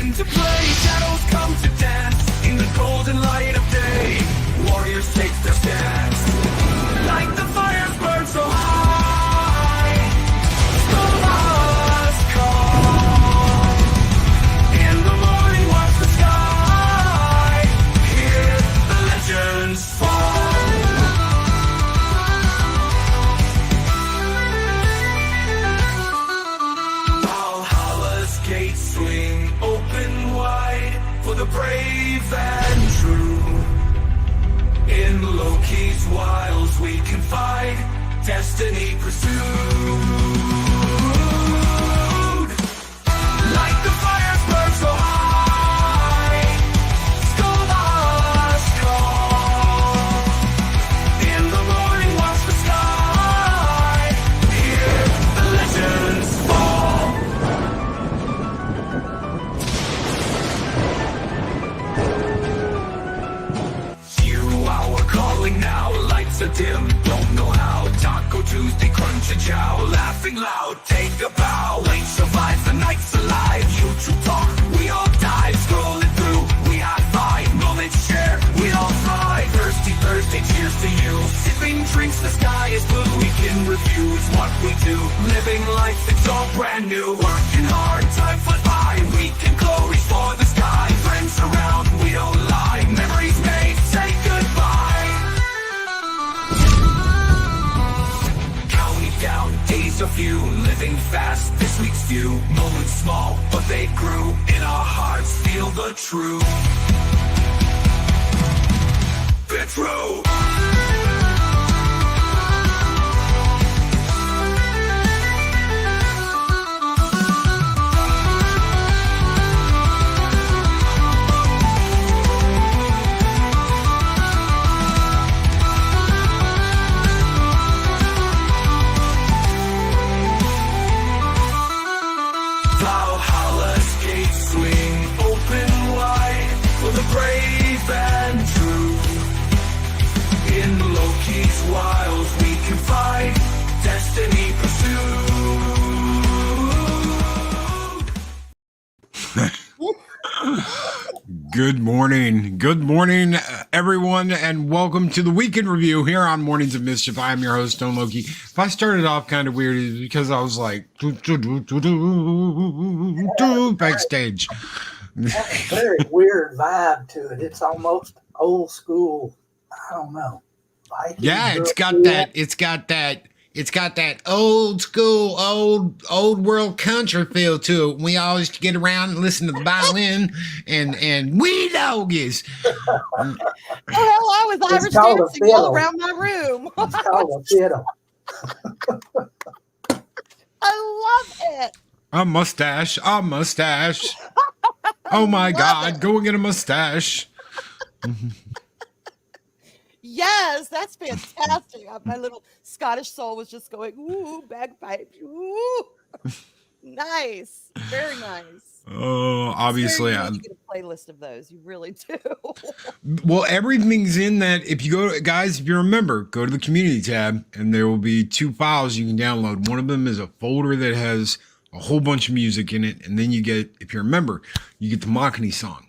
begin to play. Shadows come to dance in the golden light of day. Warriors take their stance. Like the fires burn so high, the last call. In the morning watch the sky, hear the legends fall. Valhalla's gates swing open wide for the brave and true. In Loki's wiles we confide, destiny pursued. Like the fires burn so high, still last call. In the morning watch the sky, hear the legends fall. Calling now, lights are dim, don't know how. Taco Tuesday, crunch a jowl, laughing loud, take a bow. Ain't survive, the night's alive. YouTube talk, we all dive, scrolling through, we high five. Knowledge share, we all thrive. Thirsty Thursday, cheers to you. Sipping drinks, the sky is blue. Weekend reviews, what we do. Living life, it's all brand new. Working hard, time flies by. Weekend glories for the sky. Friends around, we don't lie. Memories made, say goodbye. Down, days are few, living fast, this week's few. Moments small, but they grew. In our hearts, feel the true. Be true. Valhalla's gates swing open wide for the brave and true. In Loki's wiles we confide, destiny pursued. Good morning, everyone, and welcome to the Weekend Review here on Mornings of Mischief. I am your host, tBlameLoki. If I started off kind of weird, it's because I was like, backstage. That's a very weird vibe to it. It's almost old school. I don't know. Viking Yeah, it's got that old school, old world country feel to it. We always get around and listen to the violin and we doggies. Oh, hello, with Irish dancing all around my room. It's called a fiddle. I love it. A mustache. Oh my God, go and get a mustache. Yes, that's fantastic. My little Scottish soul was just going, ooh, bagpipes. Ooh. Nice. Very nice. Oh, obviously. You get a playlist of those. You really do. Well, everything's in that. If you go, guys, if you remember, go to the community tab and there will be 2 files you can download. One of them is a folder that has a whole bunch of music in it. And then you get, if you remember, you get the Makani song.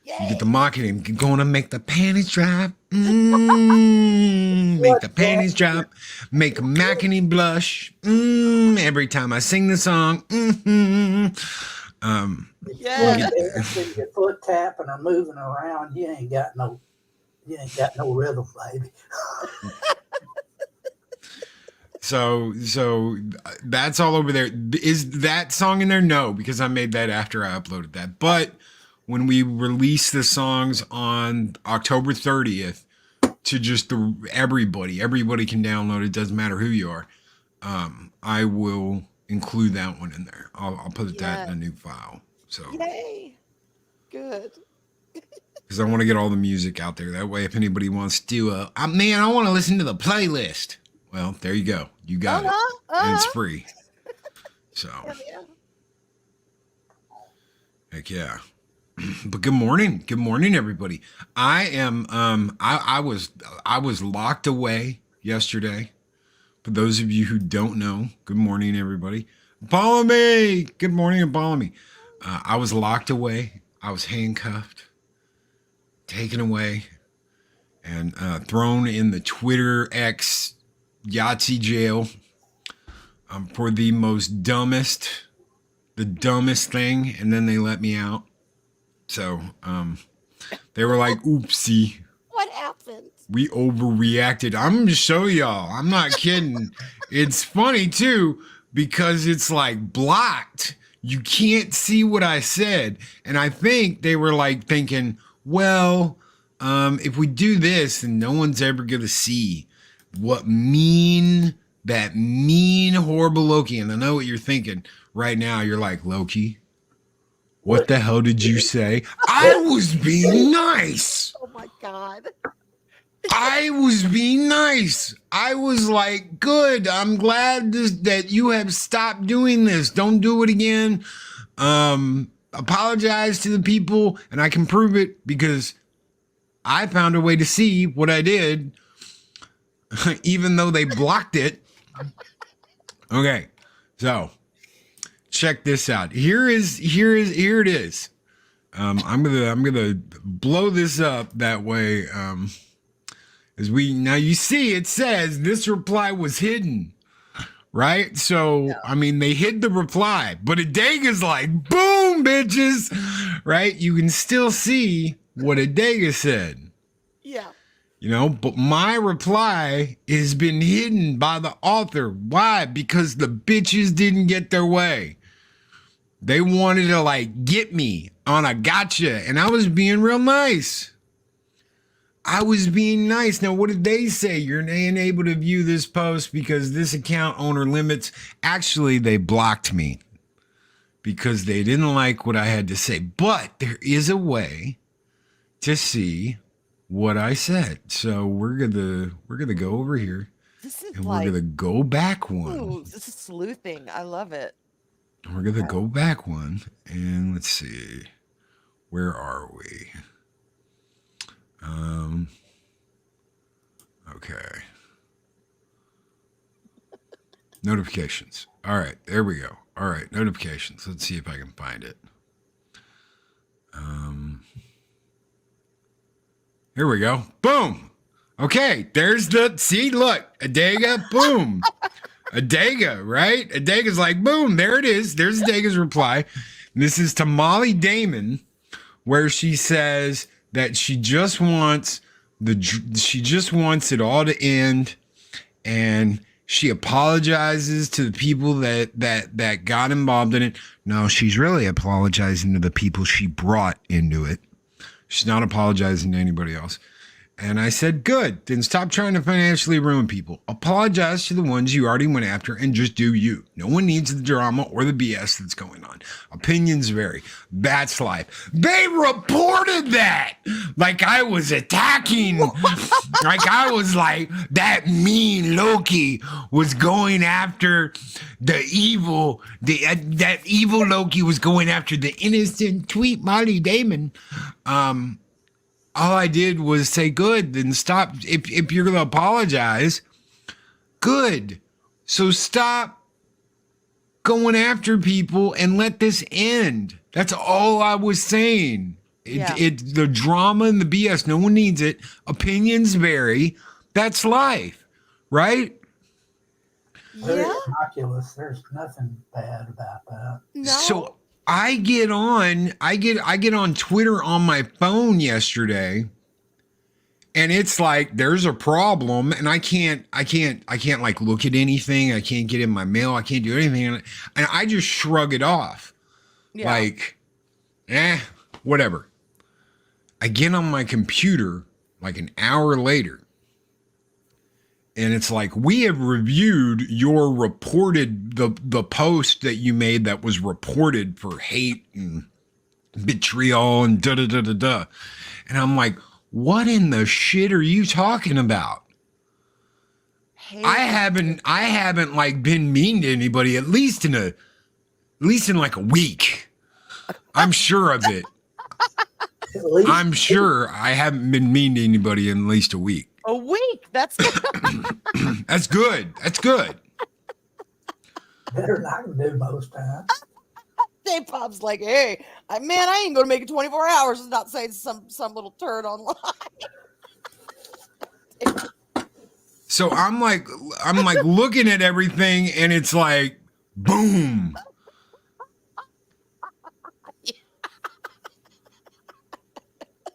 Yay. You get the Makani. You're going to make the panties drop. Make the panties drop. Make Makani blush. Every time I sing the song. Yeah. Your foot tapping or moving around, you ain't got no rhythm, baby. So that's all over there. Is that song in there? No, because I made that after I uploaded that. But when we release the songs on October 30th to just everybody can download it. Doesn't matter who you are. I will include that one in there. I'll put that in a new file. So yay, good. Because I want to get all the music out there. That way, if anybody wants to, man, I want to listen to the playlist. Well, there you go. You got it. And it's free. So, heck yeah. But good morning, everybody. I am. I was locked away yesterday. For those of you who don't know, good morning, everybody. Follow me. Good morning and follow me. I was locked away. I was handcuffed, taken away, and thrown in the Twitter X Yahtzee jail for the dumbest thing, and then they let me out. So they were like, oopsie, What happened? we overreacted. I'm gonna show y'all. I'm not kidding. It's funny too, because it's like blocked. You can't see what I said. And I think they were like thinking, well, if we do this, then no one's ever gonna see what that mean, horrible Loki. And I know what you're thinking right now. You're like, Loki, what the hell did you say? I was being nice. Oh my God. I was being nice. I was like, good. I'm glad that you have stopped doing this. Don't do it again. Apologize to the people, and I can prove it because I found a way to see what I did, even though they blocked it. Okay, so check this out. Here it is. I'm gonna blow this up that way. Now you see it says this reply was hidden, right? So I mean they hid the reply, but Adega's like, boom, bitches, right? You can still see what Adega said. Yeah. You know, but my reply has been hidden by the author. Why? Because the bitches didn't get their way. They wanted to like get me on a gotcha, and I was being real nice. I was being nice. Now, what did they say? You're unable to view this post because this account owner limits. Actually, they blocked me because they didn't like what I had to say. But there is a way to see what I said. So we're gonna go over here This is and like, we're gonna go back one. ooh, this is sleuthing. I love it. We're gonna go back one, and let's see, where are we? Okay. Notifications. All right, there we go. All right, notifications. Let's see if I can find it. Here we go. Boom. Okay, there's see, look, Adega, boom. Adega, right? Adega's like, boom, there it is. There's Adega's reply. This is to Molly Damon, where she says that she just wants it all to end, and she apologizes to the people that got involved in it. No, she's really apologizing to the people she brought into it. She's not apologizing to anybody else. And I said, good, then stop trying to financially ruin people. Apologize to the ones you already went after and just do you. No one needs the drama or the BS that's going on. Opinions vary. That's life. They reported that like I was attacking. Like I was like, that mean Loki was going after the evil. That evil Loki was going after the innocent tweet Molly Damon. All I did was say, good, then stop. If you're going to apologize, good. So stop going after people and let this end. That's all I was saying. It's the drama and the BS. No one needs it. Opinions vary. That's life, right? Very Yeah. innocuous. There's nothing bad about that. No. So I get on Twitter on my phone yesterday, and it's like there's a problem, and I can't like look at anything. I can't get in my mail. I can't do anything, and I just shrug it off, like, whatever. I get on my computer like an hour later, and it's like, we have reviewed your reported, the post that you made that was reported for hate and vitriol and da-da-da-da-da. And I'm like, what in the shit are you talking about? I haven't like been mean to anybody, at least in like a week. I'm sure of it. At least I'm sure I haven't been mean to anybody in at least a week. A week. That's That's good. That's good. better than I can do most times. Dave Pop's like, hey, I ain't gonna make it 24 hours without saying some little turd online. So I'm like looking at everything, and it's like, boom.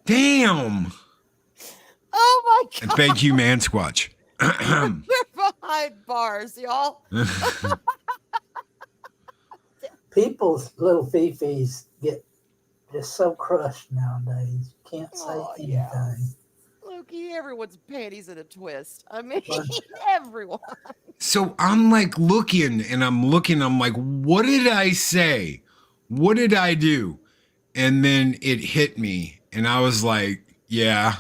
Damn. Oh my And god. thank you, Man Squatch. We're behind bars, y'all. People's little fifis get just so crushed nowadays. You can't say anything. Yeah. Loki, everyone's panties in a twist. I mean, But- everyone. So I'm like looking, I'm like, what did I say? What did I do? And then it hit me, and I was like, yeah.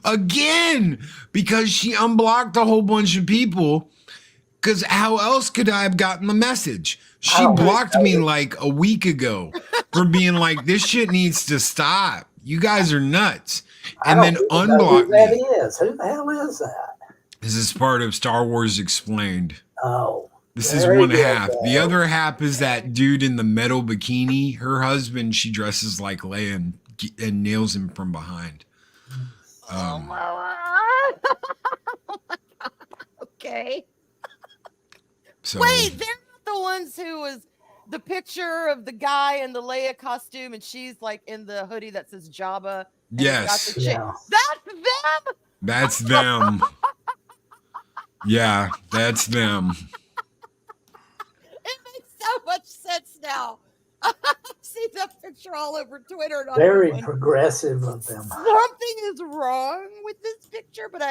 Again, because she unblocked a whole bunch of people. Because how else could I have gotten the message? She blocked me like a week ago for being like, this shit needs to stop. You guys are nuts. And then unblocked me. Who that is? Who the hell is that? This is part of Star Wars Explained. Oh. This is one half. The other half is that dude in the metal bikini. Her husband, she dresses like Leia and nails him from behind. Oh my god. Okay. So, Wait, they're not the ones who was the picture of the guy in the Leia costume, and she's like in the hoodie that says Jabba. And yes, the Yeah. That's them. that's them. Yeah, that's them. It makes so much sense now. I see that picture all over Twitter. And I'm Very going, progressive of them. something is wrong with this picture, but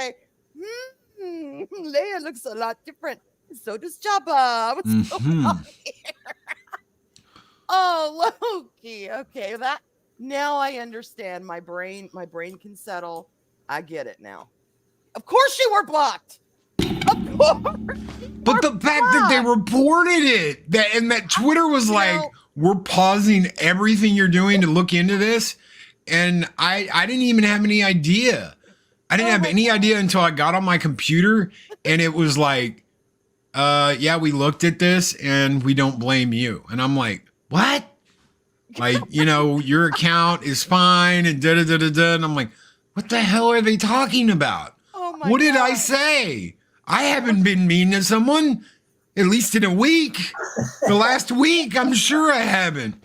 Leia looks a lot different. So does Jabba. What's going on here? Oh, Loki. Okay, that now I understand. My brain can settle. I get it now. Of course you were blocked. Of course. But the fact that they reported it, that Twitter was like, we're pausing everything you're doing to look into this. And I didn't even have any idea. I didn't have any idea until I got on my computer, and it was like, yeah, we looked at this and we don't blame you. And I'm like, what? Like, your account is fine and da-da-da-da-da. And I'm like, what the hell are they talking about? Oh my What did I God. say? I haven't been mean to someone, at least in a week. The last week, I'm sure I haven't.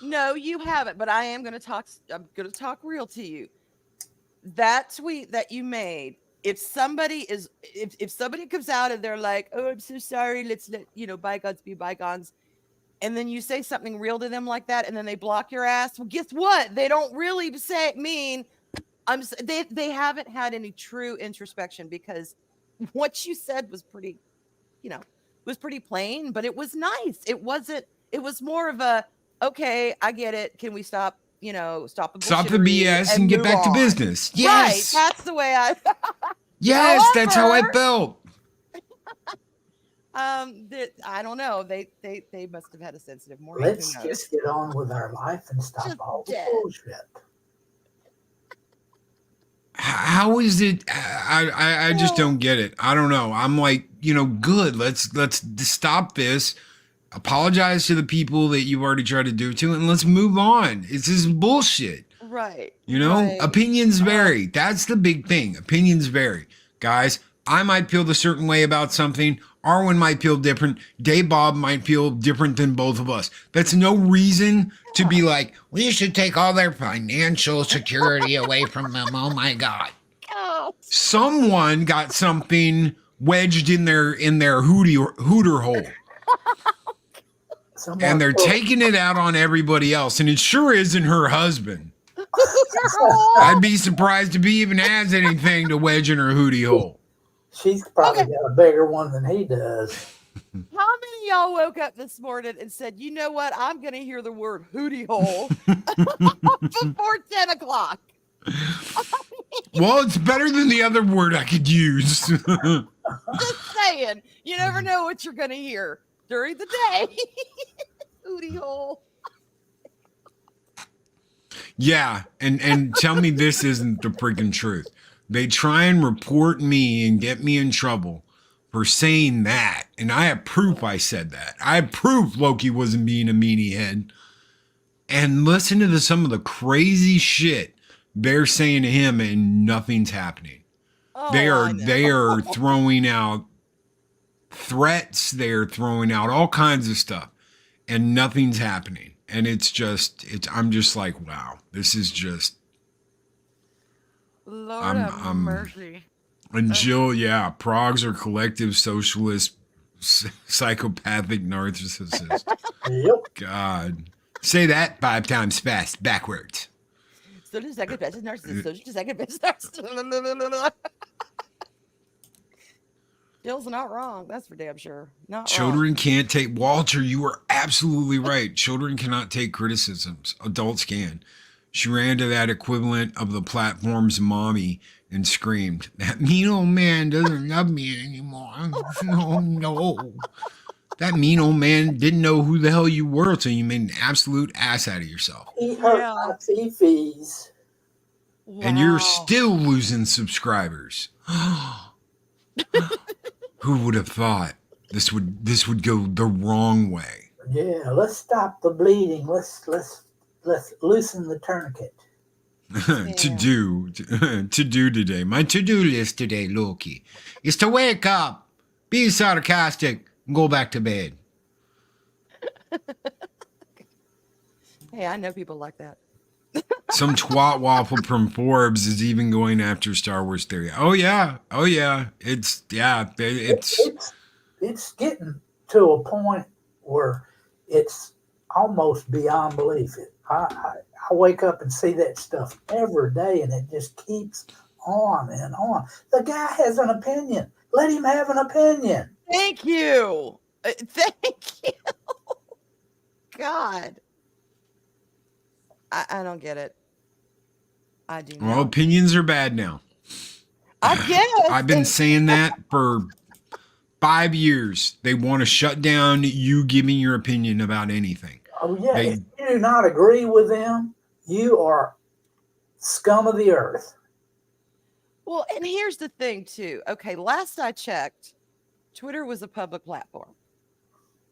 No, you haven't, but I am going to talk. I'm going to talk real to you. That tweet that you made, if somebody comes out and they're like, "Oh, I'm so sorry. Let's let bygones be bygones," and then you say something real to them like that, and then they block your ass. Well, guess what? They don't really they haven't had any true introspection, because what you said was pretty, was pretty plain, but it was nice. It was more of a, okay, I get it. Can we stop the BS and get back to business? Yes. Right. That's the way I Yes, that's how I felt. I don't know. They must have had a sensitive morning. Let's just get on with our life and stop Just all the dead. bullshit. How is it? I just don't get it. I don't know. I'm like, good. Let's stop this. Apologize to the people that you've already tried to do to, and let's move on. It's just bullshit. Right. Right. Opinions vary. That's the big thing. Opinions vary. Guys, I might feel a certain way about something. Arwen might feel different. Dave Bob might feel different than both of us. That's no reason to be like, we should take all their financial security away from them. Oh my God. Oh. Someone got something wedged in their hooter hole. And they're taking it out on everybody else. And it sure isn't her husband. I'd be surprised if he even has anything to wedge in her hootie hole. She's probably got a bigger one than he does. How many of y'all woke up this morning and said, you know what? I'm going to hear the word hootie hole before 10 o'clock. Well, it's better than the other word I could use. Just saying. You never know what you're going to hear during the day. Hootie hole. Yeah, and tell me this isn't the freaking truth. They try and report me and get me in trouble for saying that. And I have proof I said that. I have proof Loki wasn't being a meanie head. And listen to some of the crazy shit they're saying to him, and nothing's happening. Oh, They I know. are throwing out threats. They're throwing out all kinds of stuff, and nothing's happening. And I'm just like, wow, this is just. Lord have mercy. And Jill, yeah, progs are collective socialist, psychopathic narcissist. Yep. God, say that 5 times fast, backwards. So just second best narcissist. So just second best narcissist. Jill's not wrong. That's for damn sure. Not Children wrong. can't take, Walter, you are absolutely right. Children cannot take criticisms. Adults can. She ran to that equivalent of the platform's mommy and screamed, "That mean old man doesn't love me anymore. Oh, no. That mean old man didn't know who the hell you were until you made an absolute ass out of yourself. He hurt my fees. And you're still losing subscribers." Who would have thought this would go the wrong way? Yeah, let's stop the bleeding. Let's loosen the tourniquet. to do today. My to-do list today, Loki, is to wake up, be sarcastic, and go back to bed. Hey, I know people like that. Some twat waffle from Forbes is even going after Star Wars theory. Oh yeah. It's getting to a point where it's almost beyond belief. I wake up and see that stuff every day, and it just keeps on and on. The guy has an opinion. Let him have an opinion. Thank you. Thank you. God. I don't get it. I do not. Well, opinions are bad now. I guess. I've been saying that for 5 years. They want to shut down you giving your opinion about anything. Oh, yeah. If you do not agree with them, you are scum of the earth. Well, and here's the thing, too. Okay, last I checked, Twitter was a public platform.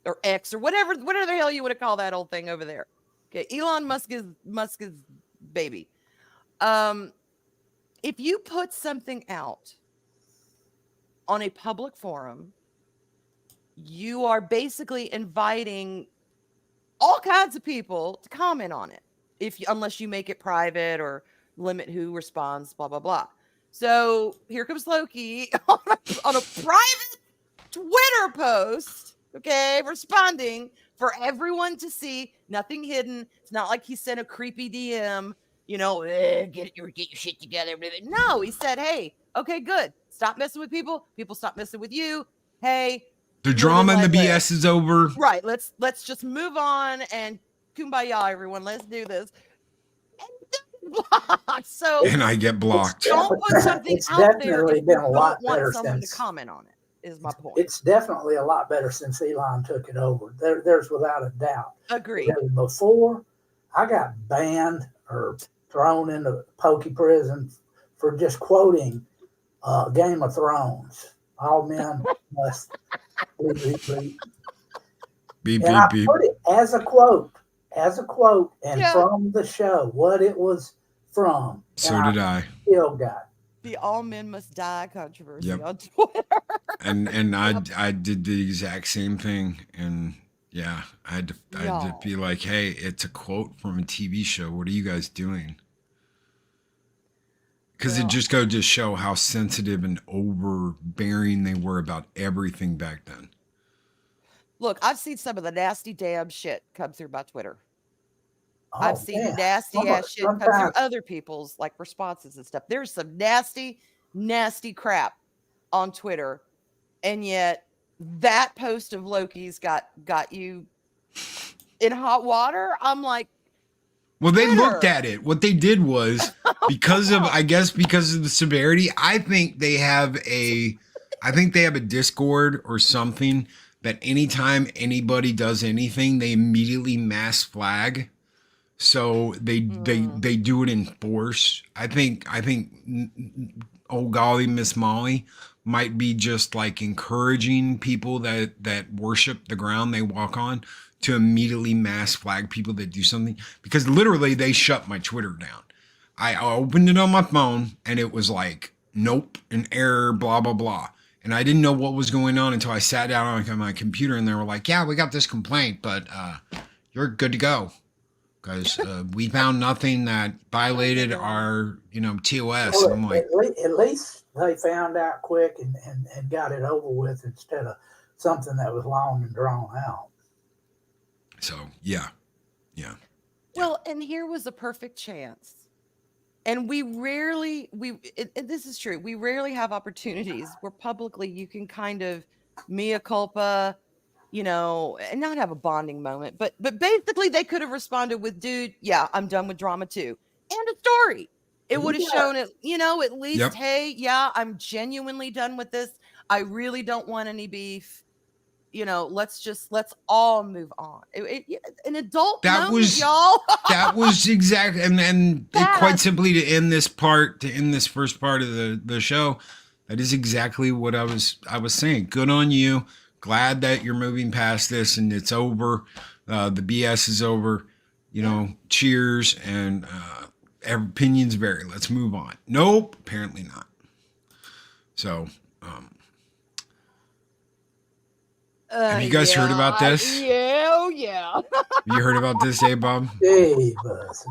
Or X, or whatever the hell you want to call that old thing over there. Okay, Elon Musk's baby. If you put something out on a public forum, you are basically inviting all kinds of people to comment on it, unless you make it private or limit who responds, blah blah blah. So here comes Loki on a private Twitter post, okay, responding for everyone to see, nothing hidden. It's not like he sent a creepy DM, get your shit together. No, he said, hey, okay, good. Stop messing with people. People stop messing with you. Hey, the drama and the BS is over. Right. Let's just move on and kumbaya, everyone. Let's do this. And blocked. So and I get blocked. Don't put something out there if you don't want someone to comment on it. Is my point. It's definitely a lot better since Elon took it over. There's without a doubt. Agreed. Before, I got banned or thrown into pokey prison for just quoting Game of Thrones. All men must bleep, bleep, bleep. Beep, and beep, I beep. put it as a quote, and from the show, what it was from. So did I. Still got the all men must die controversy on Twitter. and I did the exact same thing, and yeah, I had to be like, hey, it's a quote from a TV show. What are you guys doing? Because it just goes to show how sensitive and overbearing they were about everything back then. Look, I've seen some of the nasty damn shit come through my Twitter. I've seen nasty ass shit come through other people's responses and stuff. There's some nasty, nasty crap on Twitter. And yet that post of Loki's got you in hot water. I'm like, well, they looked at it. What they did was because of the severity, I think they have a Discord or something that anytime anybody does anything, they immediately mass flag. So they do it in force. I think oh golly, Miss Molly might be just like encouraging people that worship the ground they walk on to immediately mass flag people that do something, because literally they shut my Twitter down. I opened it on my phone and it was like, nope, an error, blah, blah, blah. And I didn't know what was going on until I sat down on my computer and they were like, yeah, we got this complaint, but you're good to go. Because we found nothing that violated our, TOS. Well, And I'm like, at least they found out quick and got it over with instead of something that was long and drawn out. so, yeah. Well, and here was a perfect chance. And this is true. We rarely have opportunities where publicly you can kind of mea culpa, and not have a bonding moment. But basically they could have responded with, dude, yeah, I'm done with drama too. And a story. It would have shown it, at least, Yep. hey, yeah, I'm genuinely done with this. I really don't want any beef. Let's all move on. An adult That moment, y'all. That was exactly, and quite simply to end this first part of the show, that is exactly what I was saying. Good on you. Glad that you're moving past this and it's over. The BS is over. Cheers, and opinions vary. Let's move on. Nope, apparently not. So, have you guys heard about this? Yeah. Have you heard about this, Bob? Davis.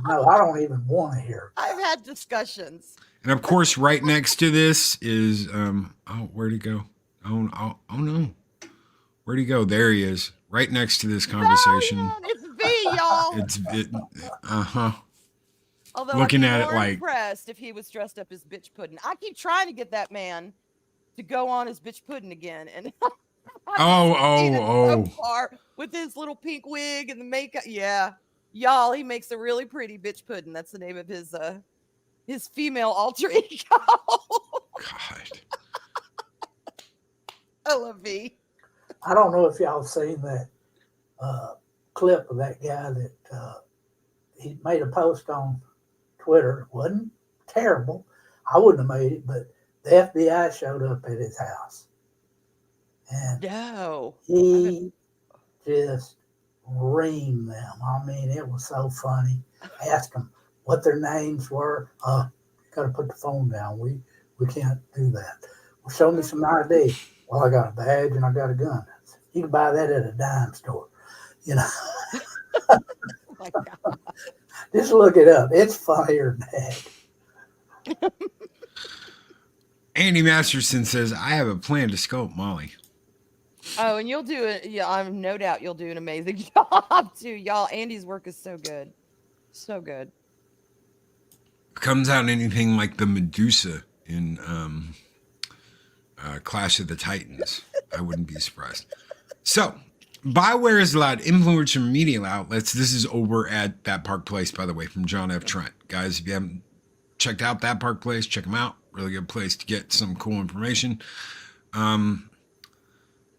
No, I don't even want to hear. I've had discussions. And of course, right next to this is where'd he go? Oh no. Where'd he go? There he is. Right next to this conversation. Oh, yeah, it's V, y'all. It's Although looking I'd be at it more like, impressed if he was dressed up as bitch pudding. I keep trying to get that man to go on as bitch pudding again, and so far with his little pink wig and the makeup. Yeah, y'all, he makes a really pretty bitch pudding. That's the name of his female alter ego. God. I love V. I don't know if y'all seen that clip of that guy that he made a post on Twitter. It wasn't terrible. I wouldn't have made it, but the FBI showed up at his house. And No. he just reamed them. I mean, it was so funny. Asked them what their names were. You got to put the phone down. We can't do that. Well, show me some ID. Well, I got a badge and I got a gun. You can buy that at a dime store. Oh my God. Just look it up. It's funnier than that. Andy Masterson says, I have a plan to scope Molly. Oh, and you'll do it. Yeah, I'm no doubt you'll do an amazing job too, y'all. Andy's work is so good. So good. Comes out anything like the Medusa in Clash of the Titans, I wouldn't be surprised. So, BioWare has allowed influencer media outlets. This is over at That Park Place, by the way, from John F. Trent. Guys, if you haven't checked out That Park Place, check them out. Really good place to get some cool information.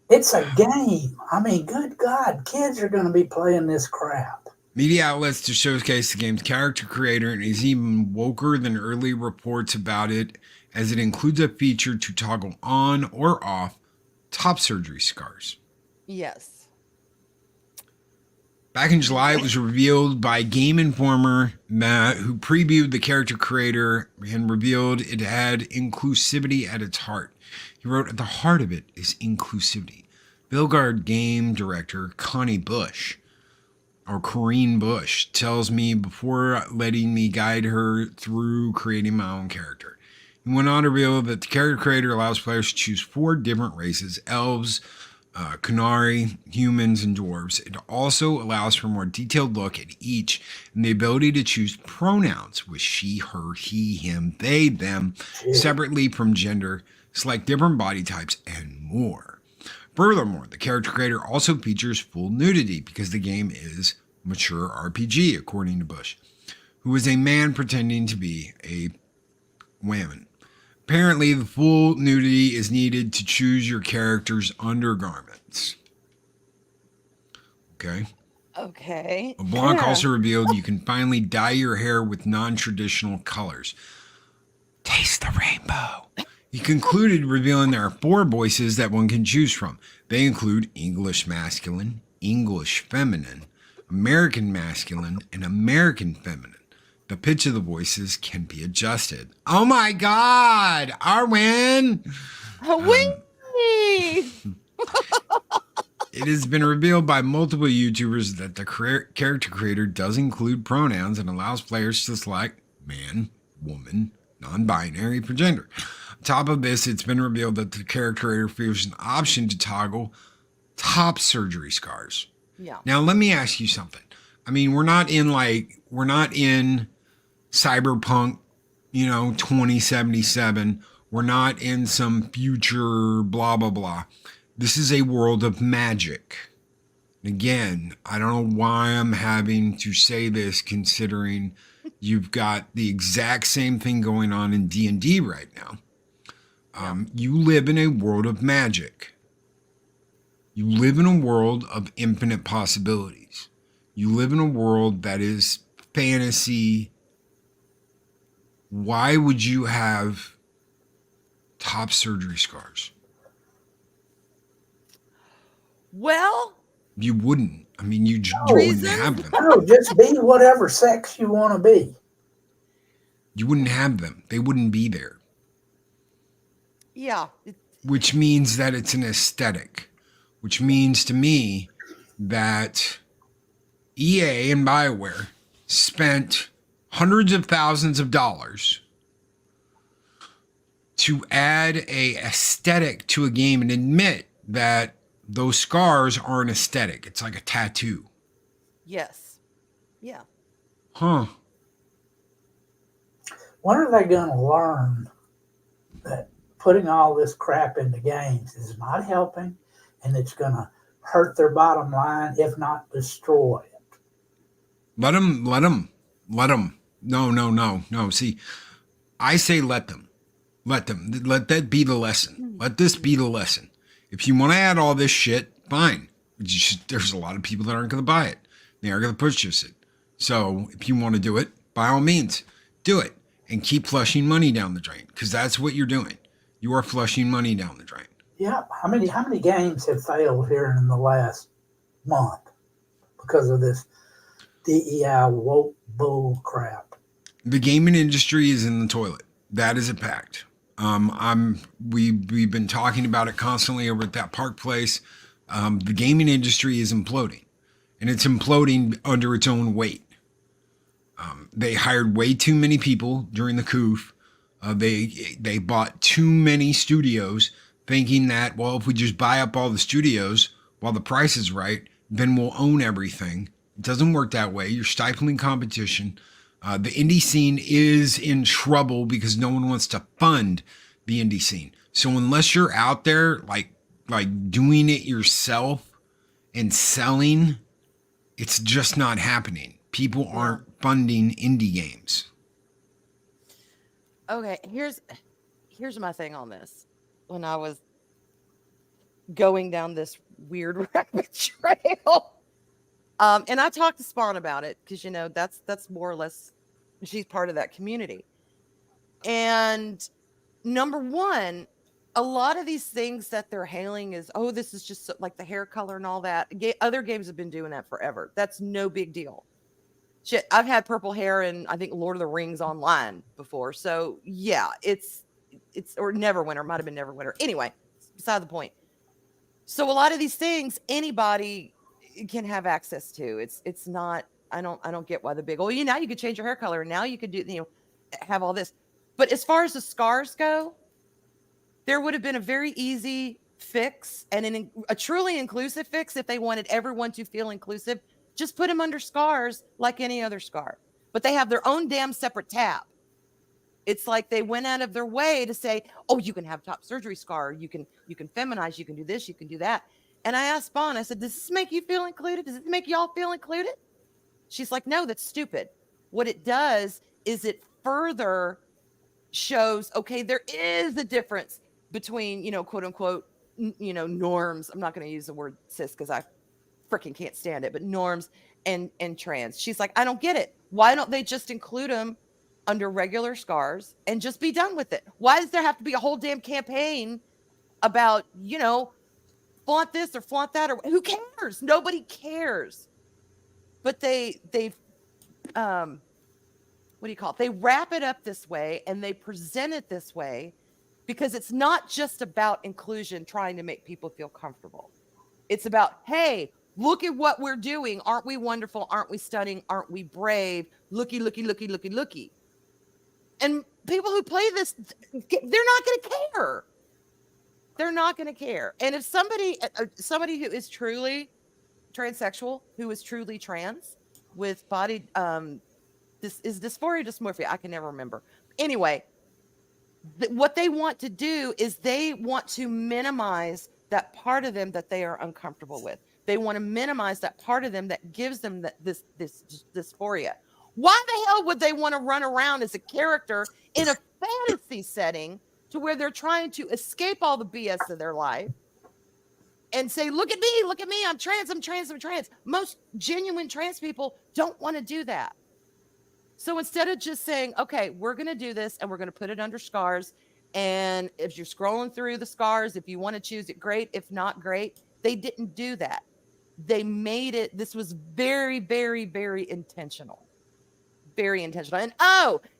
It's a game. I mean, good God, kids are going to be playing this crap. Media outlets to showcase the game's character creator, and is even woker than early reports about it, as it includes a feature to toggle on or off top surgery scars. Yes. Back in July, it was revealed by Game Informer, who previewed the character creator and revealed it had inclusivity at its heart. He wrote, at the heart of it is inclusivity. Bilgard game director Connie Bush, or Corrine Bush, tells me before letting me guide her through creating my own character. He went on to reveal that the character creator allows players to choose 4 different races: elves, Kunari, humans, and dwarves. It also allows for a more detailed look at each and the ability to choose pronouns with she, her, he, him, they, them, separately from gender, select different body types, and more. Furthermore, the character creator also features full nudity because the game is mature RPG, according to Bush, who is a man pretending to be a woman. Apparently, the full nudity is needed to choose your character's undergarments. Okay. Blanc also revealed you can finally dye your hair with non-traditional colors. Taste the rainbow. He concluded, revealing there are 4 voices that one can choose from. They include English masculine, English feminine, American masculine, and American feminine. The pitch of the voices can be adjusted. Oh my God, Arwen! Wee! It has been revealed by multiple YouTubers that the character creator does include pronouns and allows players to select man, woman, non-binary for gender. On top of this, it's been revealed that the character creator features an option to toggle top surgery scars. Yeah. Now, let me ask you something. I mean, we're not in cyberpunk, 2077. We're not in some future blah, blah, blah. This is a world of magic. Again, I don't know why I'm having to say this, considering you've got the exact same thing going on in D&D right now. You live in a world of magic. You live in a world of infinite possibilities. You live in a world that is fantasy. Why would you have top surgery scars? Well, You wouldn't. I mean, you wouldn't Reason? have them. No, just be whatever sex you want to be. You wouldn't have them. They wouldn't be there. yeah. Which means that it's an aesthetic. Which means to me that EA and BioWare spent hundreds of thousands of dollars to add a aesthetic to a game and admit that those scars are an aesthetic. It's like a tattoo. Yes. Yeah. Huh. When are they going to learn that putting all this crap into games is not helping and it's going to hurt their bottom line, if not destroy it? Let them. No. See, I say let them. Let that be the lesson. Let this be the lesson. If you want to add all this shit, fine. There's a lot of people that aren't going to buy it. They aren't going to purchase it. So if you want to do it, by all means, do it. And keep flushing money down the drain. Because that's what you're doing. You are flushing money down the drain. Yeah. How many games have failed here in the last month because of this DEI woke bull crap? The gaming industry is in the toilet. That is a fact. We've been talking about it constantly over at that Park Place. The gaming industry is imploding, and it's imploding under its own weight. They hired way too many people during the coup. They bought too many studios, thinking that, well, if we just buy up all the studios while the price is right, then we'll own everything. It doesn't work that way. You're stifling competition. The indie scene is in trouble because no one wants to fund the indie scene. So unless you're out there like doing it yourself and selling, it's just not happening. People aren't funding indie games. Okay, here's my thing on this. When I was going down this weird rabbit trail, and I talked to Spawn about it because that's more or less she's part of that community. And number one, a lot of these things that they're hailing is, oh, this is just like the hair color and all that. Other games have been doing that forever. That's no big deal. Shit, I've had purple hair in, I think, Lord of the Rings Online before. So yeah, it's or Neverwinter, might have been Neverwinter. Anyway, beside the point. So a lot of these things anybody can have access to. It's not. I don't get why the big. Oh, now you could change your hair color, and now you could do have all this. But as far as the scars go, there would have been a very easy fix and a truly inclusive fix if they wanted everyone to feel inclusive. Just put them under scars like any other scar. But they have their own damn separate tab. It's like they went out of their way to say, oh, you can have top surgery scar. You can feminize. You can do this. You can do that. And I asked Spawn, I said, does this make you feel included? Does it make y'all feel included? She's like, no, that's stupid. What it does is it further shows, okay, there is a difference between, quote unquote, norms. I'm not going to use the word cis because I freaking can't stand it, but norms and trans. She's like, I don't get it. Why don't they just include them under regular scars and just be done with it. Why does there have to be a whole damn campaign about, flaunt this or flaunt that, or who cares? Nobody cares. But they what do you call it? They wrap it up this way and they present it this way because it's not just about inclusion trying to make people feel comfortable. It's about, hey, look at what we're doing. Aren't we wonderful? Aren't we stunning? Aren't we brave? Looky, looky, looky, looky, looky. And people who play this, they're not going to care. They're not going to care. And if somebody who is truly transsexual, who is truly trans with body, this is dysphoria, dysmorphia. I can never remember. Anyway, what they want to do is they want to minimize that part of them that they are uncomfortable with. They want to minimize that part of them that gives them this dysphoria. Why the hell would they want to run around as a character in a fantasy setting to where they're trying to escape all the BS of their life and say, look at me, I'm trans. Most genuine trans people don't want to do that. So instead of just saying, okay, we're going to do this and we're going to put it under scars. And if you're scrolling through the scars, if you want to choose it, great. If not, great. They didn't do that. They made it. This was very, very, very intentional. Very intentional.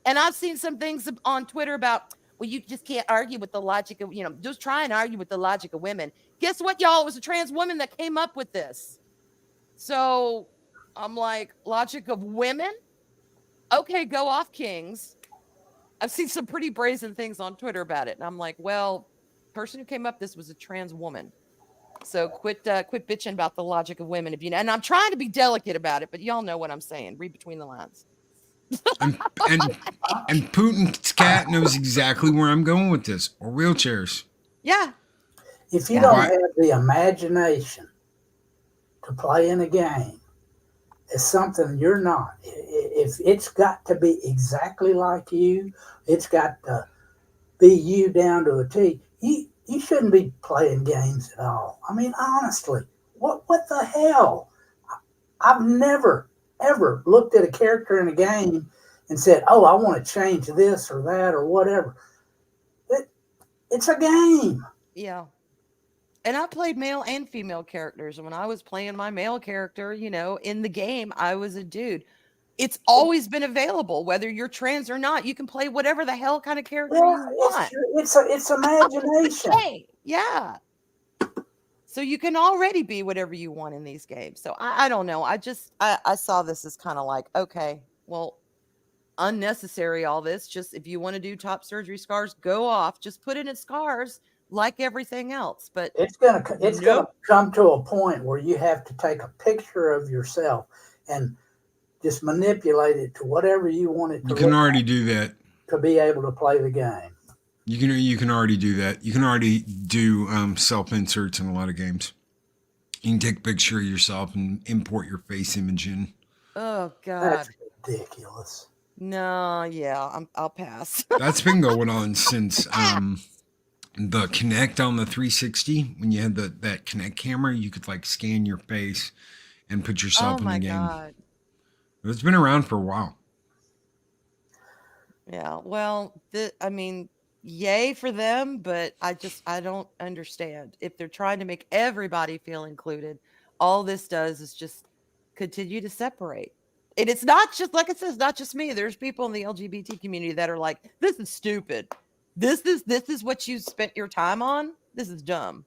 And I've seen some things on Twitter about, well, you just can't argue with the logic of, just try and argue with the logic of women. Guess what, y'all? It was a trans woman that came up with this. So I'm like, logic of women? Okay, go off, kings. I've seen some pretty brazen things on Twitter about it. And I'm like, well, person who came up this was a trans woman. So quit bitching about the logic of women. And I'm trying to be delicate about it, but y'all know what I'm saying. Read between the lines. and Putin's cat knows exactly where I'm going with this. Or wheelchairs. Yeah. If you don't have the imagination to play in a game, it's something you're not. If it's got to be exactly like you, it's got to be you down to a T. You shouldn't be playing games at all. I mean, honestly, what the hell? I've never, ever looked at a character in a game and said, oh, I want to change this or that or whatever. It's a game. Yeah. And I played male and female characters. And when I was playing my male character, in the game, I was a dude. It's always been available, whether you're trans or not. You can play whatever the hell kind of character you want. It's imagination. Hey, yeah. So you can already be whatever you want in these games. So I don't know. I saw this as kind of like, okay, well, unnecessary all this. Just if you want to do top surgery scars, go off. Just put it in scars like everything else. But it's gonna come to a point where you have to take a picture of yourself and just manipulate it to whatever you want it to. You can already do that to be able to play the game. You can already do that. You can already do self inserts in a lot of games. You can take a picture of yourself and import your face image in. Oh God, that's ridiculous. No, yeah, I'll pass. That's been going on since the Kinect on the 360. When you had that Kinect camera, you could like scan your face and put yourself in the game. God. It's been around for a while. Yeah, well, yay for them, but I don't understand. If they're trying to make everybody feel included, all this does is just continue to separate. And it's not just, like I said, it's not just me. There's people in the LGBT community that are like, this is stupid. This is what you spent your time on. This is dumb.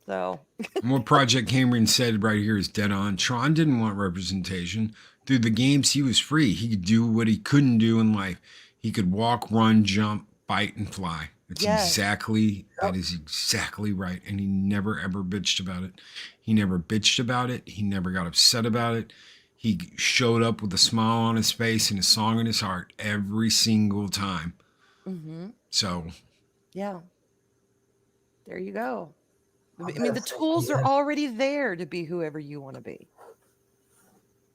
So what Project Cameron said right here is dead on. Tron didn't want representation. Through the games, he was free. He could do what he couldn't do in life. He could walk, run, jump, bite, and fly. That is exactly right. And he never, ever bitched about it. He never bitched about it. He never got upset about it. He showed up with a smile on his face and a song in his heart every single time. Mm-hmm. So. Yeah. There you go. I mean, the tools are already there to be whoever you want to be.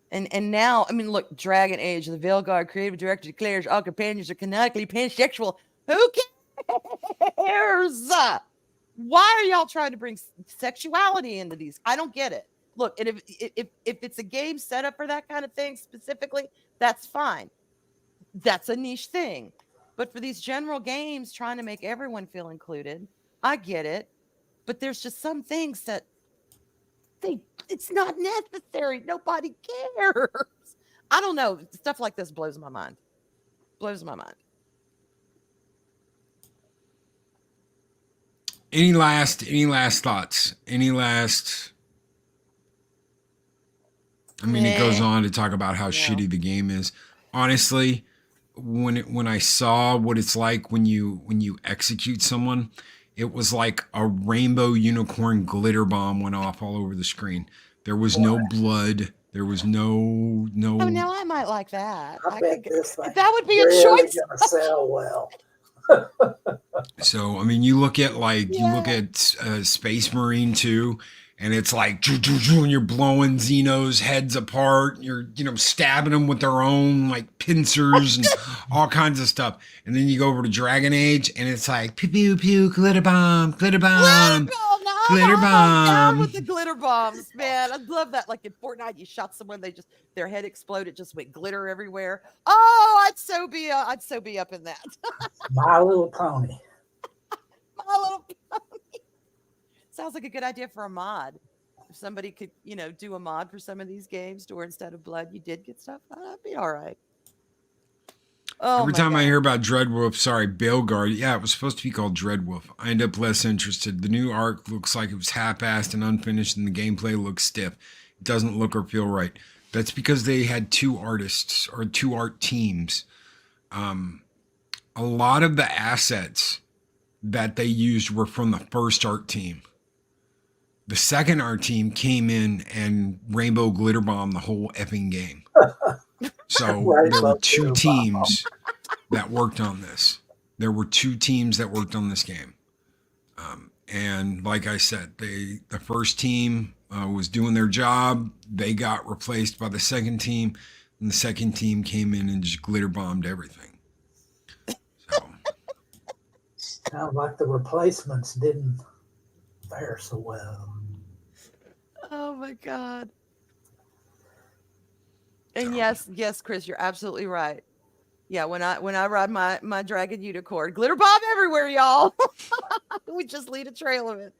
And now, I mean, look, Dragon Age, the Veilguard creative director declares all companions are canonically pansexual. Who cares? Why are y'all trying to bring sexuality into these? I don't get it. Look, and if it's a game set up for that kind of thing specifically, that's fine. that's a niche thing. But for these general games, trying to make everyone feel included, I get it. But there's just some things that it's not necessary. Nobody cares. I don't know. Stuff like this blows my mind. Blows my mind. Any last thoughts? Any last? I mean, it goes on to talk about how shitty the game is. Honestly, when I saw what it's like when you execute someone, it was like a rainbow unicorn glitter bomb went off all over the screen. There was no blood. There was no. Oh, now I might like that. I bet this thing that would be a really choice. gonna sell well. So I mean, you look at Space Marine 2, and it's like and you're blowing Xenos heads apart. You're stabbing them with their own like pincers and all kinds of stuff. And then you go over to Dragon Age, and it's like pew pew pew, glitter bomb, glitter bomb. Glitter bomb. With the glitter bombs, man. I love that. Like in Fortnite, you shot someone, their head exploded, just went glitter everywhere. Oh, I'd so be up in that. My Little Pony. My Little Pony. Sounds like a good idea for a mod. If somebody could, do a mod for some of these games to where instead of blood, you did get stuff. That'd be all right. Oh, every time I hear about Bailguard, yeah, it was supposed to be called Dreadwolf. I end up less interested. The new arc looks like it was half-assed and unfinished, and the gameplay looks stiff. It doesn't look or feel right. That's because they had two artists or two art teams. A lot of the assets that they used were from the first art team. The second art team came in and rainbow glitter bombed the whole effing game. So there were two teams that worked on this. There were two teams that worked on this game. And like I said, the first team was doing their job. They got replaced by the second team, and the second team came in and just glitter bombed everything. So Sounds like the replacements didn't fare so well. Oh my God. And yes, Chris, you're absolutely right. Yeah, when I ride my dragon unicorn, glitter bomb everywhere, y'all. We just leave a trail of it.